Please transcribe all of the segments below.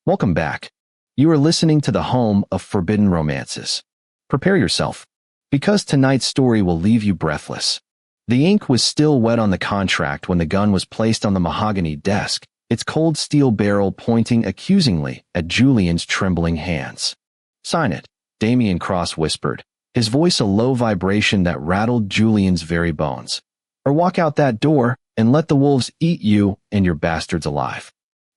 Welcome back. You are listening to the home of forbidden romances. Prepare yourself, because tonight's story will leave you breathless. The ink was still wet on the contract when the gun was placed on the mahogany desk, its cold steel barrel pointing accusingly at Julian's trembling hands. "Sign it," Damian Cross whispered, his voice a low vibration that rattled Julian's very bones. "Or walk out that door and let the wolves eat you and your bastards alive."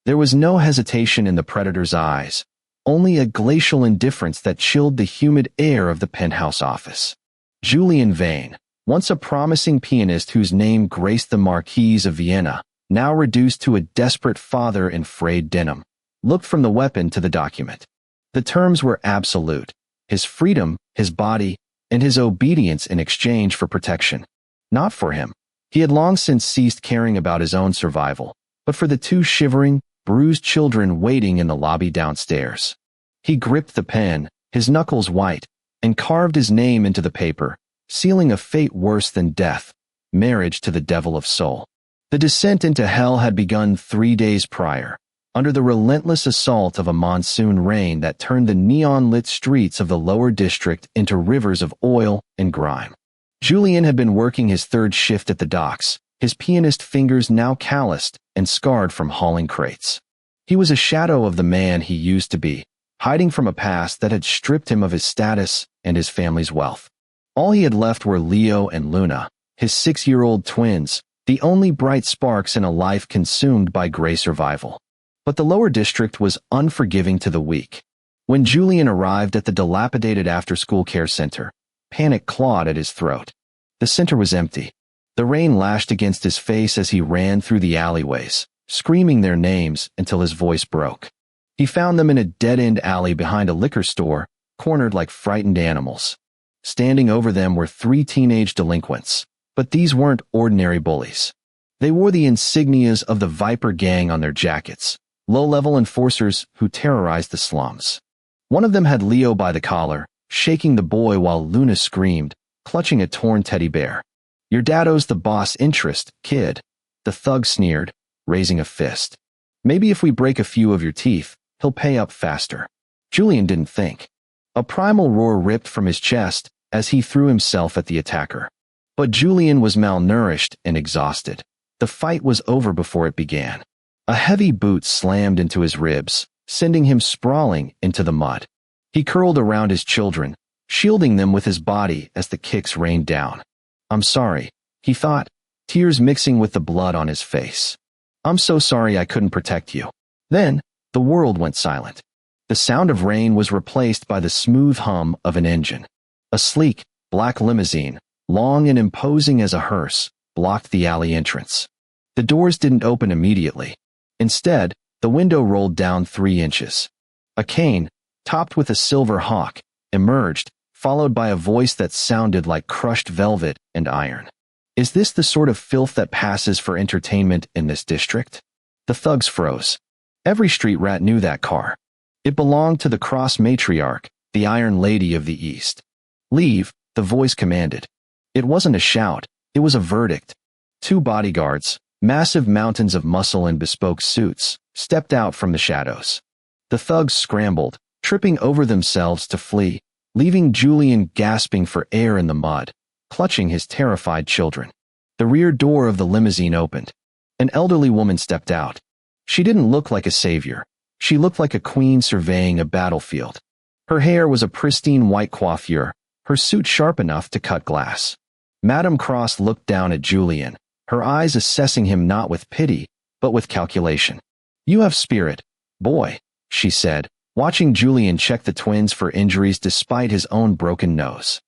There was no hesitation in the predator's eyes, only a glacial indifference that chilled the humid air of the penthouse office. Julian Vane, once a promising pianist whose name graced the Marquise of Vienna, now reduced to a desperate father in frayed denim, looked from the weapon to the document. The terms were absolute: his freedom, his body, and his obedience in exchange for protection. Not for him. He had long since ceased caring about his own survival, but for the two shivering, bruised children waiting in the lobby downstairs. He gripped the pen, his knuckles white, and carved his name into the paper, sealing a fate worse than death: marriage to the devil of soul. The descent into hell had begun 3 days prior, under the relentless assault of a monsoon rain that turned the neon-lit streets of the lower district into rivers of oil and grime. Julian had been working his third shift at the docks, his pianist fingers now calloused and scarred from hauling crates. He was a shadow of the man he used to be, hiding from a past that had stripped him of his status and his family's wealth. All he had left were Leo and Luna, his 6-year-old twins, the only bright sparks in a life consumed by gray survival. But the lower district was unforgiving to the weak. When Julian arrived at the dilapidated after-school care center, panic clawed at his throat. The center was empty. The rain lashed against his face as he ran through the alleyways, screaming their names until his voice broke. He found them in a dead-end alley behind a liquor store, cornered like frightened animals. Standing over them were 3 teenage delinquents, but these weren't ordinary bullies. They wore the insignias of the Viper Gang on their jackets, low-level enforcers who terrorized the slums. One of them had Leo by the collar, shaking the boy while Luna screamed, clutching a torn teddy bear. "Your daddo's the boss interest, kid," the thug sneered, raising a fist. "Maybe if we break a few of your teeth, he'll pay up faster." Julian didn't think. A primal roar ripped from his chest as he threw himself at the attacker. But Julian was malnourished and exhausted. The fight was over before it began. A heavy boot slammed into his ribs, sending him sprawling into the mud. He curled around his children, shielding them with his body as the kicks rained down. "I'm sorry," he thought, tears mixing with the blood on his face. "I'm so sorry I couldn't protect you." Then, the world went silent. The sound of rain was replaced by the smooth hum of an engine. A sleek, black limousine, long and imposing as a hearse, blocked the alley entrance. The doors didn't open immediately. Instead, the window rolled down 3 inches. A cane, topped with a silver hawk, emerged, followed by a voice that sounded like crushed velvet and iron. "Is this the sort of filth that passes for entertainment in this district?" The thugs froze. Every street rat knew that car. It belonged to the Cross matriarch, the Iron Lady of the East. "Leave," the voice commanded. It wasn't a shout, it was a verdict. 2 bodyguards, massive mountains of muscle in bespoke suits, stepped out from the shadows. The thugs scrambled, tripping over themselves to flee, leaving Julian gasping for air in the mud, clutching his terrified children. The rear door of the limousine opened. An elderly woman stepped out. She didn't look like a savior. She looked like a queen surveying a battlefield. Her hair was a pristine white coiffure, her suit sharp enough to cut glass. Madame Cross looked down at Julian, her eyes assessing him not with pity, but with calculation. "You have spirit, boy," she said, watching Julian check the twins for injuries despite his own broken nose.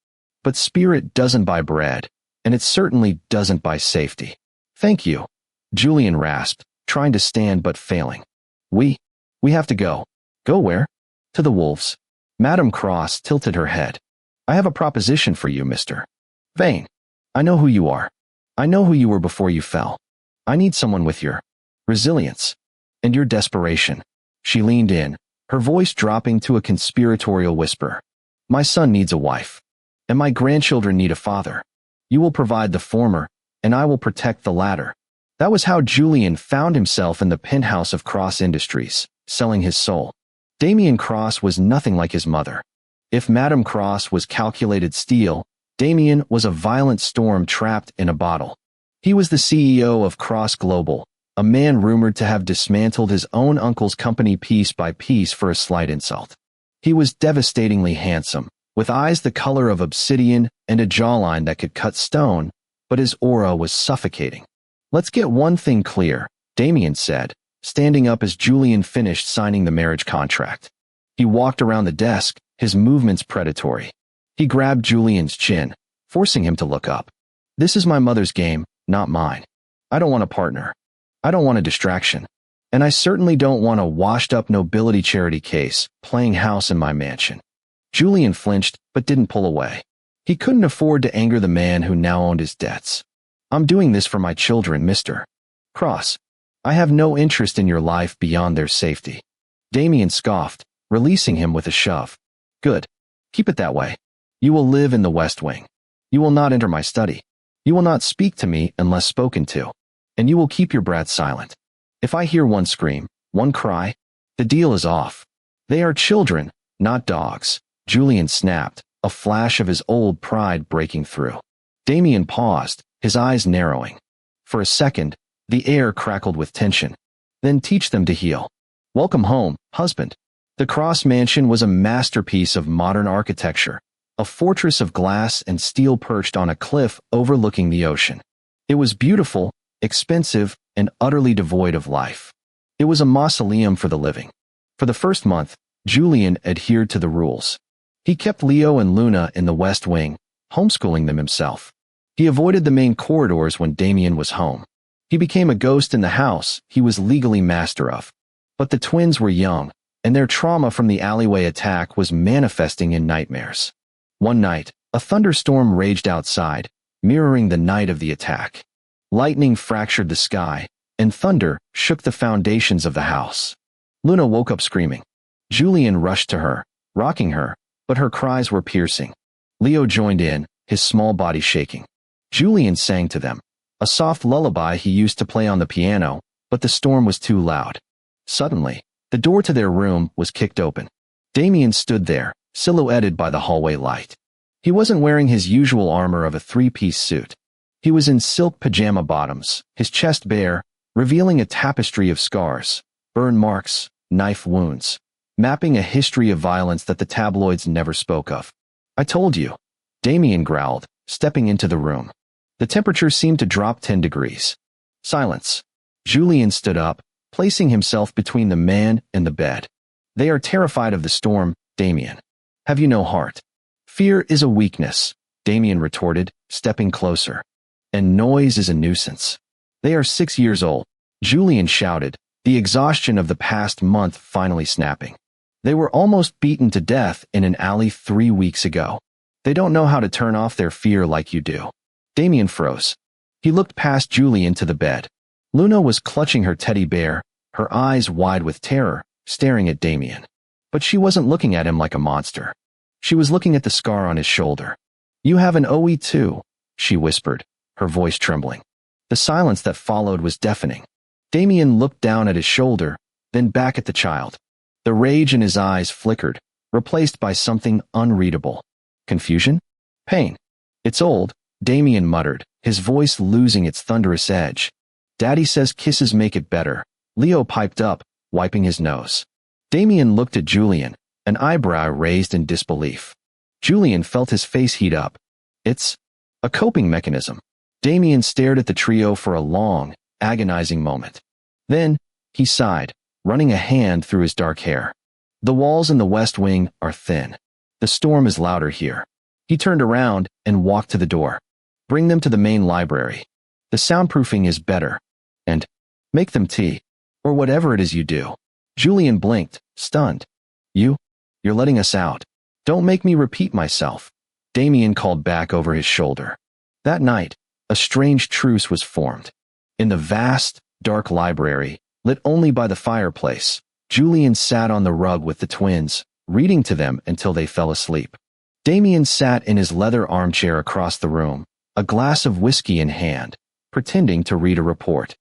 "But spirit doesn't buy bread, and it certainly doesn't buy safety." "Thank you," Julian rasped, trying to stand but failing. We have to go." "Go where?" "To the wolves." Madame Cross tilted her head. "I have a proposition for you, Mr. Vane. I know who you are. I know who you were before you fell. I need someone with your resilience and your desperation." She leaned in, her voice dropping to a conspiratorial whisper. "My son needs a wife, and my grandchildren need a father. You will provide the former, and I will protect the latter." That was how Julian found himself in the penthouse of Cross Industries, selling his soul. Damien Cross was nothing like his mother. If Madame Cross was calculated steel, Damien was a violent storm trapped in a bottle. He was the CEO of Cross Global, a man rumored to have dismantled his own uncle's company piece by piece for a slight insult. He was devastatingly handsome, with eyes the color of obsidian and a jawline that could cut stone, but his aura was suffocating. "Let's get one thing clear," Damien said, standing up as Julian finished signing the marriage contract. He walked around the desk, his movements predatory. He grabbed Julian's chin, forcing him to look up. "This is my mother's game, not mine. I don't want a partner. I don't want a distraction. And I certainly don't want a washed-up nobility charity case playing house in my mansion." Julian flinched, but didn't pull away. He couldn't afford to anger the man who now owned his debts. "I'm doing this for my children, Mr. Cross. I have no interest in your life beyond their safety." Damien scoffed, releasing him with a shove. "Good. Keep it that way. You will live in the West Wing. You will not enter my study. You will not speak to me unless spoken to. And you will keep your brat silent. If I hear one scream, one cry, the deal is off. They are children, not dogs," Julian snapped, a flash of his old pride breaking through. Damien paused, his eyes narrowing. For a second, the air crackled with tension. "Then teach them to heal. Welcome home, husband." The Cross Mansion was a masterpiece of modern architecture, a fortress of glass and steel perched on a cliff overlooking the ocean. It was beautiful, expensive, and utterly devoid of life. It was a mausoleum for the living. For the first month, Julian adhered to the rules. He kept Leo and Luna in the West Wing, homeschooling them himself. He avoided the main corridors when Damien was home. He became a ghost in the house he was legally master of. But the twins were young, and their trauma from the alleyway attack was manifesting in nightmares. One night, a thunderstorm raged outside, mirroring the night of the attack. Lightning fractured the sky, and thunder shook the foundations of the house. Luna woke up screaming. Julian rushed to her, rocking her, but her cries were piercing. Leo joined in, his small body shaking. Julian sang to them, a soft lullaby he used to play on the piano, but the storm was too loud. Suddenly, the door to their room was kicked open. Damien stood there, silhouetted by the hallway light. He wasn't wearing his usual armor of a three-piece suit. He was in silk pajama bottoms, his chest bare, revealing a tapestry of scars, burn marks, knife wounds, mapping a history of violence that the tabloids never spoke of. "I told you," Damien growled, stepping into the room. The temperature seemed to drop 10 degrees. "Silence." Julian stood up, placing himself between the man and the bed. "They are terrified of the storm, Damien. Have you no heart?" "Fear is a weakness," Damien retorted, stepping closer. "And noise is a nuisance. They are 6 years old," Julian shouted, the exhaustion of the past month finally snapping. "They were almost beaten to death in an alley 3 weeks ago. They don't know how to turn off their fear like you do." Damien froze. He looked past Julian to the bed. Luna was clutching her teddy bear, her eyes wide with terror, staring at Damien. But she wasn't looking at him like a monster. She was looking at the scar on his shoulder. "You have an OE too," she whispered, her voice trembling. The silence that followed was deafening. Damien looked down at his shoulder, then back at the child. The rage in his eyes flickered, replaced by something unreadable. Confusion? Pain. "It's old," Damien muttered, his voice losing its thunderous edge. "Daddy says kisses make it better," Leo piped up, wiping his nose. Damien looked at Julian, an eyebrow raised in disbelief. Julian felt his face heat up. "It's a coping mechanism." Damien stared at the trio for a long, agonizing moment. Then, he sighed, running a hand through his dark hair. "The walls in the West Wing are thin. The storm is louder here." He turned around and walked to the door. "Bring them to the main library. The soundproofing is better. And make them tea. Or whatever it is you do." Julian blinked, stunned. You're letting us out. "Don't make me repeat myself," Damien called back over his shoulder. That night, a strange truce was formed. In the vast, dark library, lit only by the fireplace, Julian sat on the rug with the twins, reading to them until they fell asleep. Damien sat in his leather armchair across the room, a glass of whiskey in hand, pretending to read a report.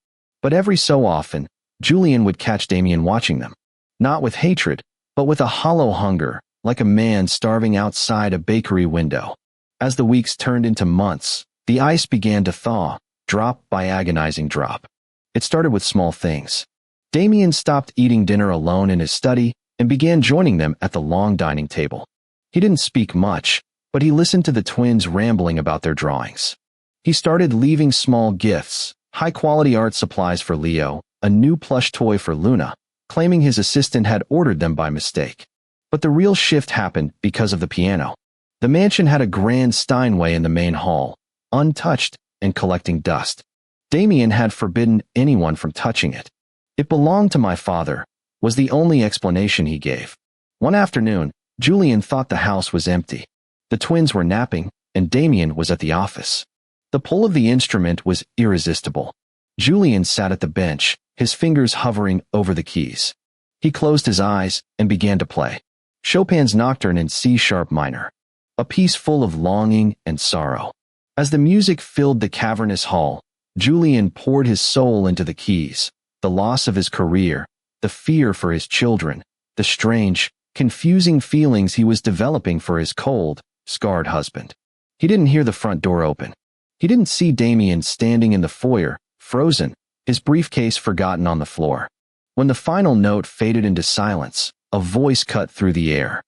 But every so often, Julian would catch Damien watching them. Not with hatred, but with a hollow hunger, like a man starving outside a bakery window. As the weeks turned into months, the ice began to thaw, drop by agonizing drop. It started with small things. Damien stopped eating dinner alone in his study and began joining them at the long dining table. He didn't speak much, but he listened to the twins rambling about their drawings. He started leaving small gifts, high-quality art supplies for Leo, a new plush toy for Luna, claiming his assistant had ordered them by mistake. But the real shift happened because of the piano. The mansion had a grand Steinway in the main hall, untouched and collecting dust. Damien had forbidden anyone from touching it. It belonged to my father, was the only explanation he gave. One afternoon, Julian thought the house was empty. The twins were napping, and Damien was at the office. The pull of the instrument was irresistible. Julian sat at the bench, his fingers hovering over the keys. He closed his eyes and began to play. Chopin's Nocturne in C-sharp minor. A piece full of longing and sorrow. As the music filled the cavernous hall, Julian poured his soul into the keys, the loss of his career, the fear for his children, the strange, confusing feelings he was developing for his cold, scarred husband. He didn't hear the front door open. He didn't see Damien standing in the foyer, frozen, his briefcase forgotten on the floor. When the final note faded into silence, a voice cut through the air.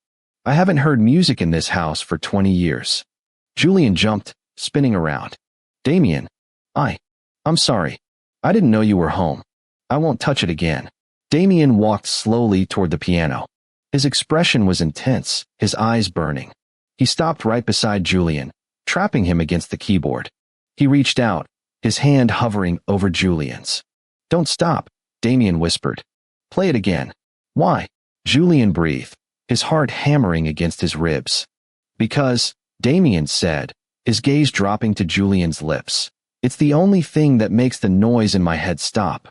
"I haven't heard music in this house for 20 years. Julian jumped, spinning around. "Damien, I'm sorry. I didn't know you were home. I won't touch it again." Damien walked slowly toward the piano. His expression was intense, his eyes burning. He stopped right beside Julian, trapping him against the keyboard. He reached out, his hand hovering over Julian's. "Don't stop," Damien whispered. "Play it again." "Why?" Julian breathed, his heart hammering against his ribs. "Because," Damien said, his gaze dropping to Julian's lips, "it's the only thing that makes the noise in my head stop."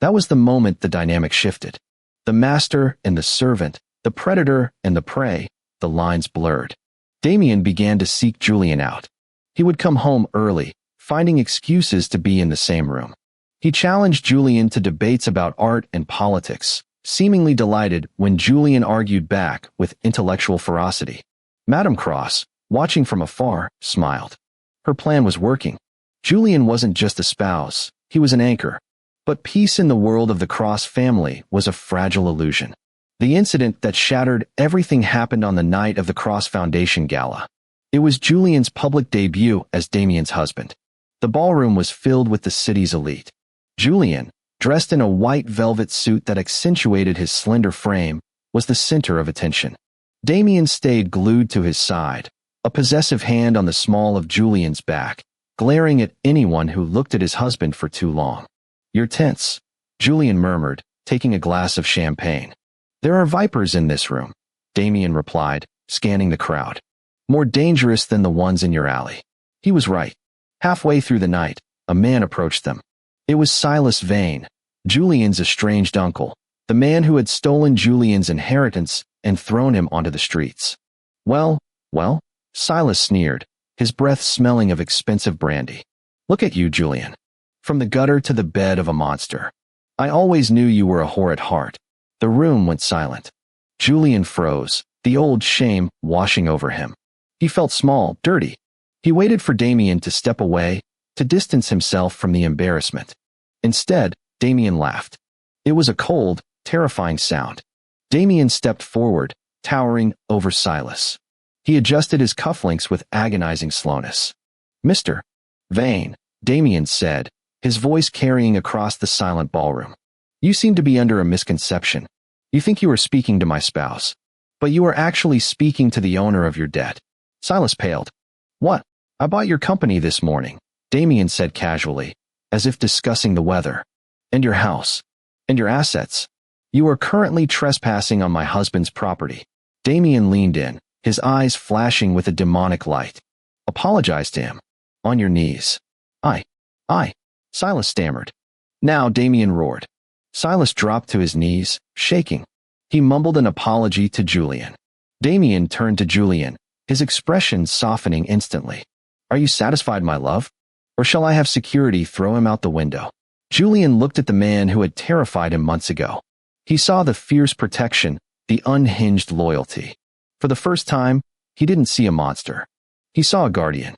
That was the moment the dynamic shifted. The master and the servant, the predator and the prey, the lines blurred. Damien began to seek Julian out. He would come home early, finding excuses to be in the same room. He challenged Julian to debates about art and politics, seemingly delighted when Julian argued back with intellectual ferocity. Madame Cross, watching from afar, smiled. Her plan was working. Julian wasn't just a spouse, he was an anchor. But peace in the world of the Cross family was a fragile illusion. The incident that shattered everything happened on the night of the Cross Foundation Gala. It was Julian's public debut as Damien's husband. The ballroom was filled with the city's elite. Julian, dressed in a white velvet suit that accentuated his slender frame, was the center of attention. Damien stayed glued to his side, a possessive hand on the small of Julian's back, glaring at anyone who looked at his husband for too long. "You're tense," Julian murmured, taking a glass of champagne. "There are vipers in this room," Damien replied, scanning the crowd. "More dangerous than the ones in your alley." He was right. Halfway through the night, a man approached them. It was Silas Vane, Julian's estranged uncle, the man who had stolen Julian's inheritance and thrown him onto the streets. Well, Silas sneered, his breath smelling of expensive brandy. "Look at you, Julian. From the gutter to the bed of a monster. I always knew you were a whore at heart." The room went silent. Julian froze, the old shame washing over him. He felt small, dirty. He waited for Damien to step away, to distance himself from the embarrassment. Instead, Damien laughed. It was a cold, terrifying sound. Damien stepped forward, towering over Silas. He adjusted his cufflinks with agonizing slowness. "Mr. Vane," Damien said, his voice carrying across the silent ballroom. "You seem to be under a misconception. You think you are speaking to my spouse, but you are actually speaking to the owner of your debt." Silas paled. "What? I bought your company this morning," Damien said casually, as if discussing the weather. "And your house. And your assets. You are currently trespassing on my husband's property." Damien leaned in, his eyes flashing with a demonic light. "Apologize to him. On your knees." I, Silas stammered. Now Damien roared. Silas dropped to his knees, shaking. He mumbled an apology to Julian. Damien turned to Julian, his expression softening instantly. "Are you satisfied, my love? Or shall I have security throw him out the window?" Julian looked at the man who had terrified him months ago. He saw the fierce protection, the unhinged loyalty. For the first time, he didn't see a monster. He saw a guardian.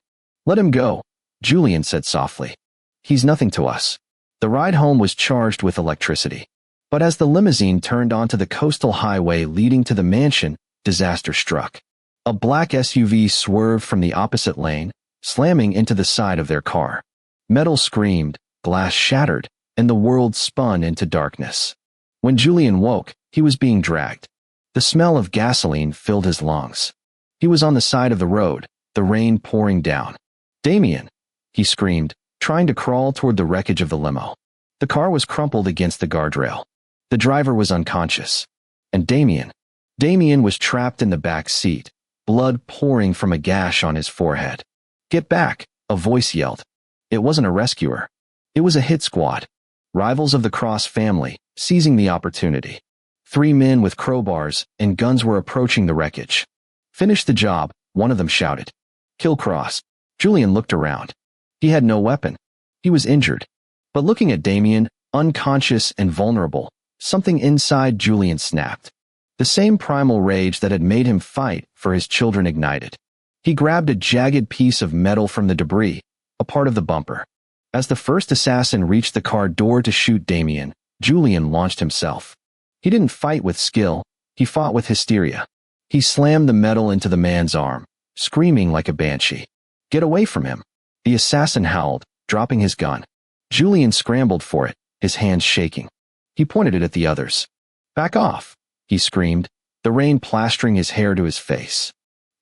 "Let him go," Julian said softly. "He's nothing to us." The ride home was charged with electricity. But as the limousine turned onto the coastal highway leading to the mansion, disaster struck. A black SUV swerved from the opposite lane, slamming into the side of their car. Metal screamed, glass shattered, and the world spun into darkness. When Julian woke, he was being dragged. The smell of gasoline filled his lungs. He was on the side of the road, the rain pouring down. "Damien!" he screamed, trying to crawl toward the wreckage of the limo. The car was crumpled against the guardrail. The driver was unconscious. And Damien was trapped in the back seat, blood pouring from a gash on his forehead. "Get back," a voice yelled. It wasn't a rescuer. It was a hit squad. Rivals of the Cross family, seizing the opportunity. 3 men with crowbars and guns were approaching the wreckage. "Finish the job," one of them shouted. "Kill Cross." Julian looked around. He had no weapon. He was injured. But looking at Damien, unconscious and vulnerable, something inside Julian snapped. The same primal rage that had made him fight for his children ignited. He grabbed a jagged piece of metal from the debris, a part of the bumper. As the first assassin reached the car door to shoot Damien, Julian launched himself. He didn't fight with skill, he fought with hysteria. He slammed the metal into the man's arm, screaming like a banshee. "Get away from him!" The assassin howled, dropping his gun. Julian scrambled for it, his hands shaking. He pointed it at the others. "Back off!" he screamed, the rain plastering his hair to his face.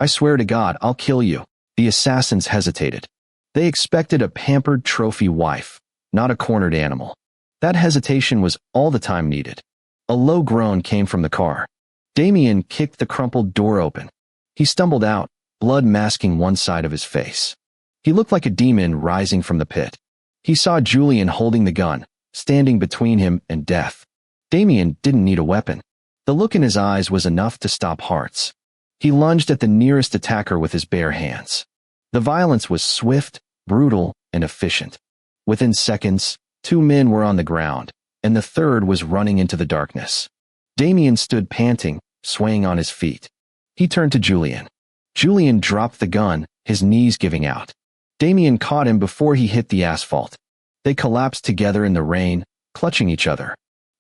"I swear to God, I'll kill you." The assassins hesitated. They expected a pampered trophy wife, not a cornered animal. That hesitation was all the time needed. A low groan came from the car. Damien kicked the crumpled door open. He stumbled out, blood masking one side of his face. He looked like a demon rising from the pit. He saw Julian holding the gun, standing between him and death. Damien didn't need a weapon. The look in his eyes was enough to stop hearts. He lunged at the nearest attacker with his bare hands. The violence was swift, brutal, and efficient. Within seconds, 2 men were on the ground, and the third was running into the darkness. Damien stood panting, swaying on his feet. He turned to Julian. Julian dropped the gun, his knees giving out. Damien caught him before he hit the asphalt. They collapsed together in the rain, clutching each other.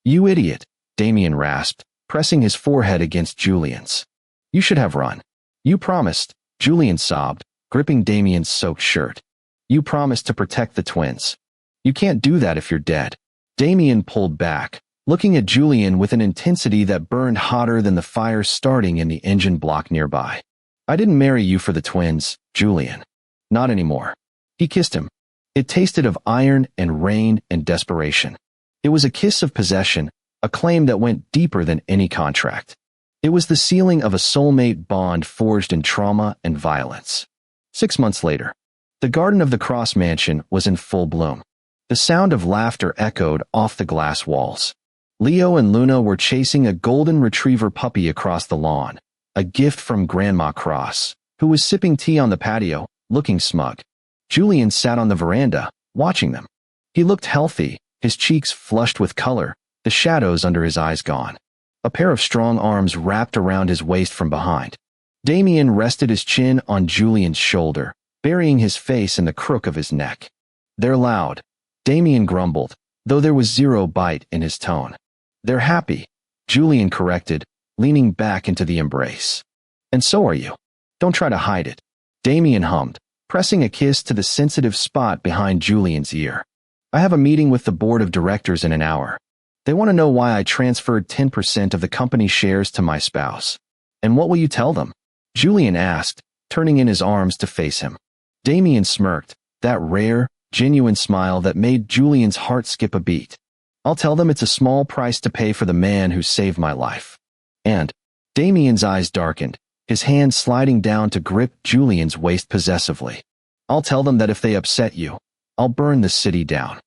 "You idiot," Damien rasped, pressing his forehead against Julian's. "You should have run." "You promised," Julian sobbed, gripping Damien's soaked shirt. "You promised to protect the twins. You can't do that if you're dead." Damien pulled back, looking at Julian with an intensity that burned hotter than the fire starting in the engine block nearby. "I didn't marry you for the twins, Julian. Not anymore." He kissed him. It tasted of iron and rain and desperation. It was a kiss of possession, a claim that went deeper than any contract. It was the sealing of a soulmate bond forged in trauma and violence. 6 months later, the garden of the Cross mansion was in full bloom. The sound of laughter echoed off the glass walls. Leo and Luna were chasing a golden retriever puppy across the lawn, a gift from Grandma Cross, who was sipping tea on the patio, looking smug. Julian sat on the veranda, watching them. He looked healthy, his cheeks flushed with color, the shadows under his eyes gone. A pair of strong arms wrapped around his waist from behind. Damien rested his chin on Julian's shoulder, burying his face in the crook of his neck. "They're loud," Damien grumbled, though there was zero bite in his tone. "They're happy," Julian corrected, leaning back into the embrace. "And so are you. Don't try to hide it," Damien hummed, pressing a kiss to the sensitive spot behind Julian's ear. "I have a meeting with the board of directors in an hour. They want to know why I transferred 10% of the company's shares to my spouse. And what will you tell them?" Julian asked, turning in his arms to face him. Damien smirked, that rare, genuine smile that made Julian's heart skip a beat. "I'll tell them it's a small price to pay for the man who saved my life." And Damien's eyes darkened, his hand sliding down to grip Julian's waist possessively. "I'll tell them that if they upset you, I'll burn the city down."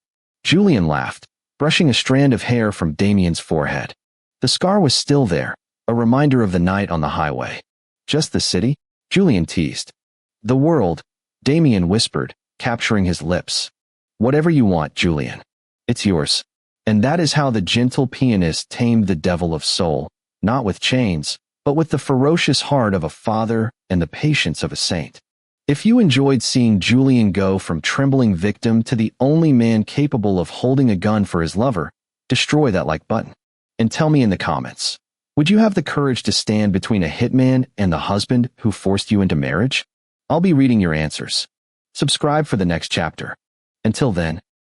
Julian laughed, brushing a strand of hair from Damien's forehead. The scar was still there, a reminder of the night on the highway. "Just the city?" Julian teased. "The world," Damien whispered, capturing his lips. "Whatever you want, Julian." It's yours. And that is how the gentle pianist tamed the devil of soul, not with chains, but with the ferocious heart of a father and the patience of a saint. If you enjoyed seeing Julian go from trembling victim to the only man capable of holding a gun for his lover, destroy that like button. And tell me in the comments, would you have the courage to stand between a hitman and the husband who forced you into marriage? I'll be reading your answers. Subscribe for the next chapter. Until then,